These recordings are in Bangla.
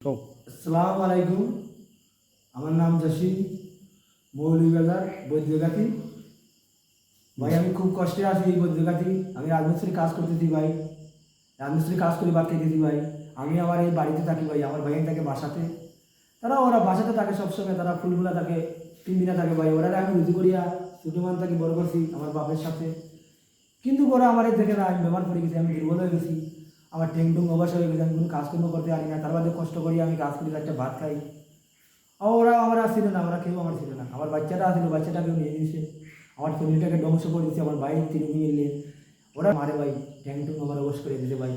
আসসালামু আলাইকুম। আমার নাম জসিম, মৌলভীবাজার বৈদ্যগাতি। ভাই আমি খুব কষ্টে আছি এই বৈদ্যগাতি। আমি রাজমিস্ত্রি কাজ করতেছি ভাই, রাজমিস্ত্রি কাজ করে বাদ খেতেছি ভাই। আমি আমার এই বাড়িতে থাকি ভাই, আমার ভাই থাকে বাসাতে। ওরা বাসাতে থাকে সবসময়, তারা ফুলগুলা থাকে 3 দিনে থাকে ভাই। ওরা আমি রুজি করিয়া ছোটমান থাকি বড় করছি আমার বাপের সাথে। কিন্তু ওরা আমার এই দেখে না, আমি বেমার পড়ে গেছি, আমি দুর্বল হয়ে গেছি, আমার টেংটুং অবশ্য হয়ে গেছে, আমি কোনো কাজকর্ম করতে পারি না। তার বাদে কষ্ট করি, আমি কাজ করি, একটা ভাত খাই। ওরা আমার ছিল না, ওরা কেউ আমার ছিল না। আমার বাচ্চাটা আসছিল, বাচ্চাটাকেও নিয়ে দিয়েছে, আমার ফ্যামিলিটাকে ধ্বংস করে দিচ্ছে। আমার ভাই 3 মিলে ওরা মারে ভাই, ট্যাংটুং আমার অবশ করে দিতে ভাই।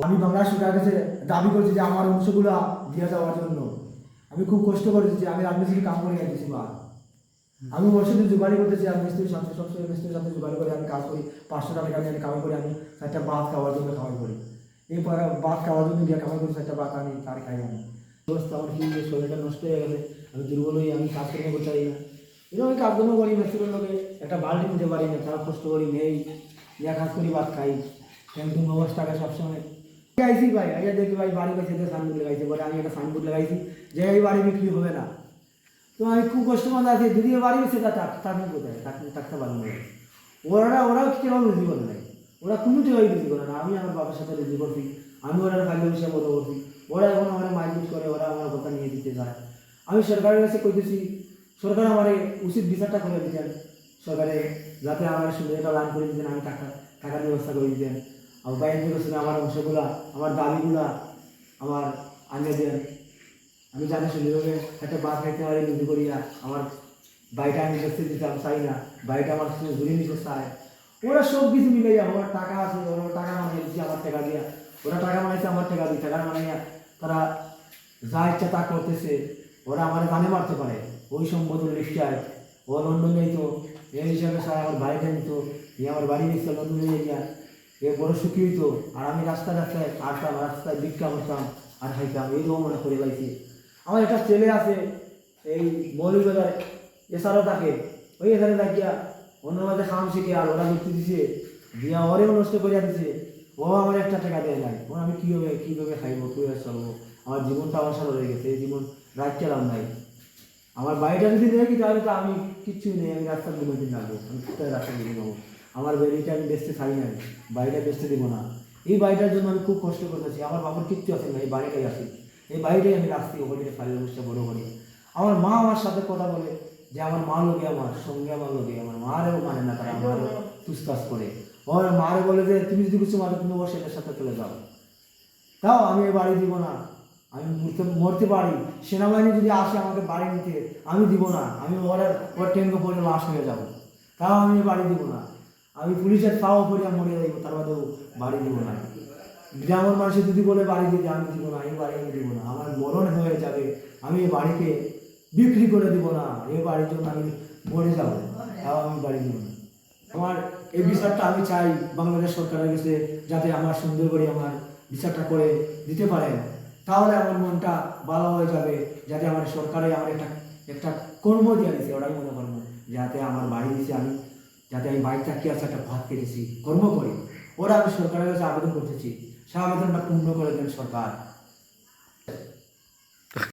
আমি বাংলা সরকারের কাছে দাবি করছি যে আমার অংশগুলো দিয়ে যাওয়ার জন্য। আমি খুব কষ্ট করেছি, আমি রাজমিস্ত্রি কাম করে যাচ্ছি বা আমি ওর সাথে জোগাড়ি করতেছি, আমি মিস্ত্রির সাথে সবসময় মিস্ত্রির সাথে জোগাড়ি করে আমি কাজ করি। 500 টাকা আমি কামাই করি, আমি 4টা ভাত খাওয়ার জন্য কামাই করি। এরপরে ভাত খাওয়ার জন্য গিয়ে কামাই করি, 4টা ভাত আমি তার খাই। আমি অবস্থা আমার কি, শরীরটা নষ্ট হয়ে গেছে, আমি দুর্বল হই, আমি কাজকর্ম করতে পারি না। এরকম আমি কাজকর্ম করি, মিস্ত্রির লোকে একটা বাল্টি নিতে পারি না, তারা কষ্ট করি নেই, নিয়ে কাজ করি, ভাত খাই। কিন্তু অবস্থাটা সবসময় গাইছি ভাই। আগে দেখি ভাই বাড়ি কাছে সাইনবোর্ড লাগাইছে, বলে আমি একটা সাইনবোর্ড লাগাইছি যে এই বাড়ি বিক্রি হবে না। তো আমি খুব কষ্ট মধ্যে আছি, যদিও বাড়ি গেছে থাকবে কোথায়, থাকতে পারবো না। ওরাও কেউ রুজি করে নাই, ওরা কোনো টেবাই রুজি করে না। আমি আমার বাবার সাথে রুজি করছি, আমি ওরা ভালোবেসে বড় করছি। ওরা এখন আমার মাইকুট করে, ওরা আমার কথা নিয়ে দিতে চায়। আমি সরকারের কাছে কইতেছি, সরকার আমার উচিত বিচারটা করে দিতেন, সরকারে যাতে আমার সুবিধাটা লাইন করে দিতেন, আমি টাকার ব্যবস্থা করে দিতেন। আমার বাইরে করছিল আমার অংশগুলা, আমার দাবিগুলা আমার আনিয়ে দেন। আমি জানি সুন্দরভাবে একটা বাস খাইতে পারি রুজি করিয়া। আমার বাড়িটা আমি দেখতে দিতাম চাই না, বাড়িটা আমার সঙ্গে ঘুরে নিতে চায়। ওরা সব কিছু মিলে যায়, ওরা টাকা আছে, ওরা টাকা মানিয়ে দিচ্ছে আমার টাকা দিয়া, ওরা টাকা মানাইছে আমার টাকা দিয়ে, টাকা মানাইয়া তারা যা ইচ্ছা তা করতেছে। ওরা আমার গানে মারতে পারে, ওই সম্বোধন নিশ্চয়। ও লন্ডন যাইতো, এই হিসাবে স্যার আমার বাড়িটা নিত, আমার বাড়ি নিচ্ছে লন্ডনে গিয়া, এ বড় সুখী হইতো। আর আমি রাস্তায় রাস্তায় আসতাম, রাস্তায় ভিক্ষা করতাম আর খাইতাম, এইরকম মনে করে পাইছি। আমার একটা ছেলে আছে এই মৌলভীবাজার, এছাড়াও থাকে ওই এখানে থাকিয়া অন্য মাঝে খাম শিখে, আর ওরা যুক্তি দিছে দিয়া ওরেও নষ্ট করিয়া দিছে। ও আমার একটা টাকা দেয় নাই, ওর আমি কীভাবে খাইবো, কীভাবে চলবো? আমার জীবনটা অবসর হয়ে গেছে, এই জীবন রাখছিলাম নাই। আমার বাড়িটা যদি দেখি তাহলে তো আমি কিচ্ছু নেই, আমি রাস্তার দিন রাখবো, আমি কোথায় রাস্তা দিকে নেবো? আমার বাড়িটা আমি বেচতে ছাড়ি নাই, বাড়িটা বেচতে দেবো না। এই বাড়িটার জন্য আমি খুব কষ্ট করতেছি, আমার বাবার কিচ্ছু আছে না, এই বাড়িটাই আছে, এই বাড়িটাই আমি রাখছি, ওখানে খালি অবস্থা বড় করি। আমার মা আমার সাথে কথা বলে যে আমার মা লোকে, আমার সঙ্গে আমার লোকে, আমার মারেও মানে না, তারা আমারও তুসতাস করে। আমার মারে বলে যে তুমি যদি কিছু মারো, তুমি ওর সেটার সাথে চলে যাও। তাও আমি এ বাড়ি দিব না, আমি মরতে পারি, সেনাবাহিনী যদি আসে আমাকে বাড়ি নিতে, আমি দিব না। আমি ওর ট্যাঙ্কে পড়ে লাশ হয়ে যাবো, তাও আমি বাড়ি দিব না। আমি পুলিশের তাও পড়িয়া মরে যাইব, তার বাদেও বাড়ি দিব না। গ্রামের মানুষের যদি বলে বাড়ি দিতে, আমি দিব না, এই বাড়ি আমি দিব না। আমার মরণ হয়ে যাবে, আমি এই বাড়িকে বিক্রি করে দিব না, এই বাড়ির জন্য আমি মরে যাব, তাও আমি বাড়ি দিব না। আমার এই বিচারটা আমি চাই বাংলাদেশ সরকারের কাছে, যাতে আমার সুন্দর করে আমার বিচারটা করে দিতে পারেন, তাহলে আমার মনটা ভালো হয়ে যাবে। যাতে আমার সরকারে আমার একটা কর্ম দিয়ে দিচ্ছে, ওরাই মনে করবো যাতে আমার বাড়ি দিচ্ছে, আমি যাতে আমি বাড়ি চাকরি আছে, একটা ভাত কেটেছি, কর্ম করি। ওরা আমি সরকারের কাছে আবেদন করতেছি, সে আবেদনটা পূর্ণ করে দেন সরকার।